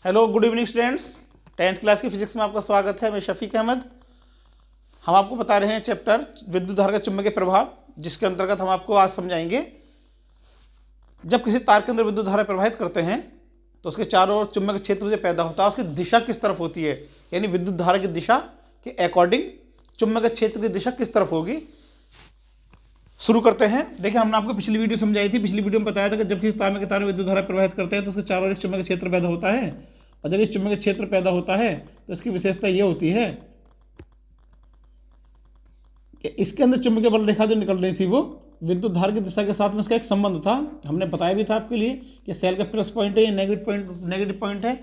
Hello good evening students. 10th class की physics में आपका स्वागत है। मैं शफीक अहमद। हम आपको बता रहे हैं चैप्टर विद्युत धारा का चुंबकीय प्रभाव, जिसके अंतर्गत हम आपको आज समझाएंगे जब किसी तार के अंदर विद्युत धारा प्रवाहित करते हैं तो उसके चारों ओर चुंबकीय क्षेत्र जो पैदा होता है उसकी दिशा किस तरफ होती है, यानी विद्युत धारा की दिशा के अकॉर्डिंग चुंबकीय क्षेत्र की दिशा किस तरफ होगी। शुरू करते हैं। देखिए, हमने आपको पिछली वीडियो समझाई थी। पिछली वीडियो में बताया था कि जब किसी तार के तार में विद्युत धारा प्रवाहित करते हैं तो उसके चारों ओर एक चुंबकीय क्षेत्र पैदा होता है, और जब ये चुंबकीय क्षेत्र पैदा होता है तो इसकी विशेषता ये होती है कि इसके अंदर चुंबकीय बल रेखा जो निकल रही थी वो विद्युत धारा की दिशा के साथ में इसका एक संबंध था। हमने बताया भी था आपके लिए कि सेल का प्लस पॉइंट है, ये नेगेटिव पॉइंट है।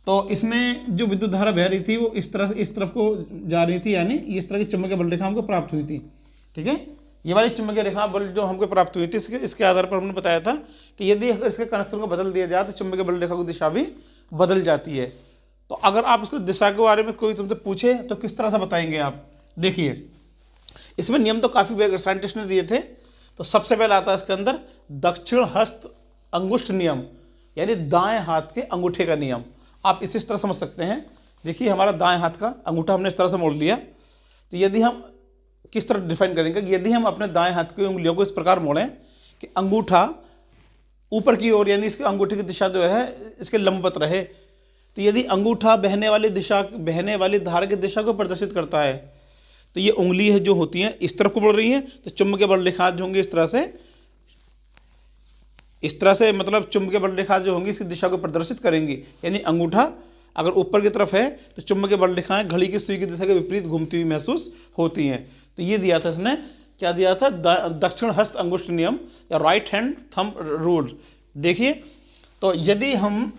तो इसमें जो विद्युत धारा बह रही थी वो इस तरह से इस तरफ को जा रही थी, यानी इस तरह की चुंबकीय बल रेखा हमको प्राप्त हुई थी। ठीक है, ये वाली चुंबकीय रेखा बल जो हमको प्राप्त हुई थी इसके आधार पर हमने बताया था कि यदि अगर इसके कनेक्शन को बदल दिया जाए तो चुंबकीय बल रेखा की दिशा भी बदल जाती है। तो अगर आप इसको दिशा के बारे में कोई तुमसे पूछे तो किस तरह से बताएंगे आप। देखिए, इसमें नियम तो काफ़ी साइंटिस्ट ने दिए थे। तो सबसे पहले आता है इसके अंदर दक्षिण हस्त अंगुष्ठ नियम, यानी दाएं हाथ के अंगूठे का नियम। आप इस तरह समझ सकते हैं। देखिए, हमारा दाएं हाथ का अंगूठा हमने इस तरह से मोड़ लिया, तो यदि हम किस तरह डिफाइन करेंगे, यदि हम अपने दाएं हाथ की उंगलियों को इस प्रकार मोड़ें कि अंगूठा ऊपर की ओर, यानी इसके अंगूठे की दिशा जो है इसके लंबवत रहे, तो यदि अंगूठा बहने वाली धारा की दिशा को प्रदर्शित करता है तो ये उंगली है जो होती है इस तरफ को बढ़ रही है, तो चुंबकीय बल रेखा जो होंगी इस तरह से मतलब चुंबकीय बल रेखा जो होंगी इसकी दिशा को प्रदर्शित करेंगी। यानी अंगूठा अगर ऊपर की तरफ है तो चुंबकीय बल रेखाएं घड़ी की सुई की दिशा के विपरीत घूमती हुई महसूस होती हैं। तो ये दिया था इसने, क्या दिया था, दक्षिण हस्त अंगुष्ठ नियम या राइट हैंड थंब रूल। देखिए, तो यदि हम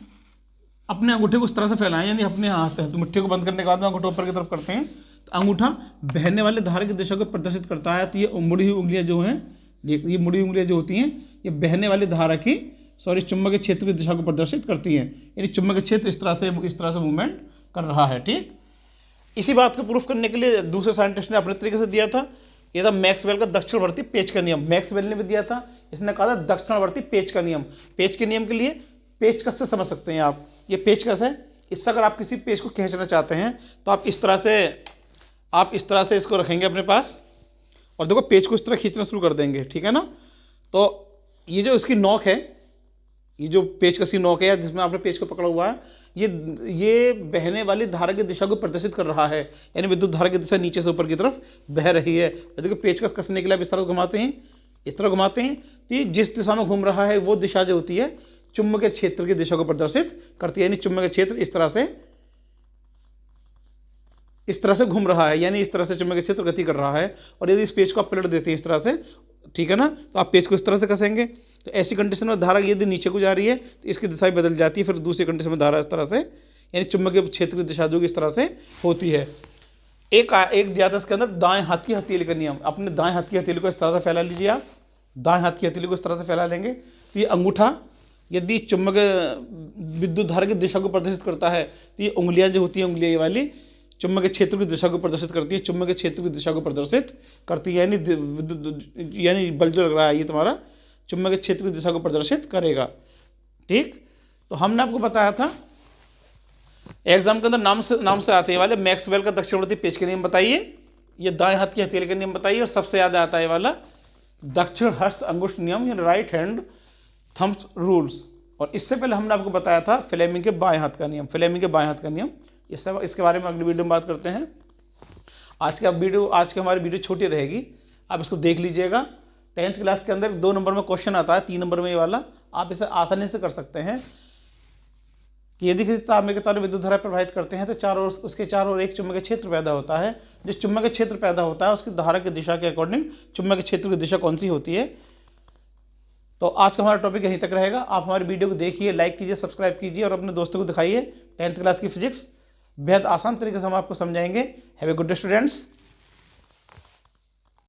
अपने अंगूठे को उस तरह से फैलाएं, यानी अपने हाथ तो मुट्ठी को बंद करने के बाद में अंगूठा ऊपर की तरफ करते हैं तो अंगूठा बहने वाले धारा की दिशा को प्रदर्शित करता है। तो ये मुड़ी हुई उंगलियां जो हैं, ये मुड़ी हुई उंगलियां जो होती हैं ये बहने वाली धारा की चुंबकीय क्षेत्र की दिशा को प्रदर्शित करती हैं, यानी चुंबकीय क्षेत्र इस तरह से मूवमेंट कर रहा है। ठीक, इसी बात को प्रूफ करने के लिए दूसरे साइंटिस्ट ने अपने तरीके से दिया था। यह था मैक्सवेल का दक्षिणवर्ती पेच का नियम। मैक्सवेल ने भी दिया था, इसने कहा था दक्षिणवर्ती पेच का नियम। पेच के नियम के लिए पेचकस से समझ सकते हैं आप। ये पेचकस है, इससे अगर आप किसी पेच को खींचना चाहते हैं तो आप इस तरह से इसको रखेंगे अपने पास, और देखो पेच को इस तरह खींचना शुरू कर देंगे। ठीक है ना। तो ये जो इसकी नोक है, ये जो पेचकस की नोक है जिसमें आपने पेच को पकड़ा हुआ है, ये बहने वाली धारा की दिशा को प्रदर्शित कर रहा है, यानी विद्युत धारा की दिशा नीचे से ऊपर की तरफ बह रही है। देखिए, पेचकस कसने के लिए आप इस तरह घुमाते हैं, तो ये जिस दिशा में घूम रहा है वो दिशा जो होती है चुंबकीय क्षेत्र की दिशा को प्रदर्शित करती है। यानी चुंबकीय क्षेत्र इस तरह से घूम रहा है, यानी इस तरह से चुंबकीय क्षेत्र गति कर रहा है। और यदि इस पेच को आप पलट देते हैं इस तरह से, ठीक है ना, तो आप पेच को इस तरह से कसेंगे, तो ऐसी कंडीशन में धारा यदि नीचे को जा रही है तो इसकी दिशा भी बदल जाती है। फिर दूसरी कंडीशन में धारा इस तरह से, यानी चुंबकीय क्षेत्र की दिशा जो इस तरह से होती है। एक दिया था इसके अंदर दाएं हाथ की हथेली का नियम। अपने दाएं हाथ की हथेली को इस तरह से फैला लीजिए। आप दाएं हाथ की हथेली को इस तरह से फैला लेंगे तो ये अंगूठा यदि चुंबकीय विद्युत धारा की दिशा को प्रदर्शित करता है तो ये उंगलियां जो होती हैं, उंगलियां ये वाली चुंबकीय क्षेत्र की दिशा को प्रदर्शित करती है, चुंबकीय क्षेत्र की दिशा को प्रदर्शित करती है। यानी बल जो लग रहा है ये तुम्हारा चुंबकीय क्षेत्र की दिशा को प्रदर्शित करेगा। ठीक, तो हमने आपको बताया था एग्जाम के अंदर नाम से आते हैं वाले मैक्सवेल का दक्षिणवर्ती पेच के नियम बताइए, ये दाएं हाथ की हथेली का नियम बताइए, और सबसे ज़्यादा आता है वाला दक्षिण हस्त अंगुष्ठ नियम, यानी राइट हैंड थंब रूल्स। और इससे पहले हमने आपको बताया था फ्लेमिंग के बाएं हाथ का नियम। इसके बारे में अगली वीडियो में बात करते हैं। आज की हमारी वीडियो छोटी रहेगी, आप इसको देख लीजिएगा। 10th क्लास के अंदर 2 नंबर में क्वेश्चन आता है, 3 नंबर में ये वाला। आप इसे आसानी से कर सकते हैं कि यदि किसी तांबे के तार में विद्युत धारा प्रवाहित करते हैं तो उसके चारों ओर एक चुंबकीय क्षेत्र पैदा होता है। जो चुंबकीय क्षेत्र पैदा होता है उसकी धारा की दिशा के अकॉर्डिंग चुंबकीय क्षेत्र की दिशा कौन सी होती है। तो आज का हमारा टॉपिक यहीं तक रहेगा। आप हमारी वीडियो को देखिए, लाइक कीजिए, सब्सक्राइब कीजिए और अपने दोस्तों को दिखाइए। 10th क्लास की फिजिक्स बेहद आसान तरीके से हम आपको समझाएंगे। Have a good day students.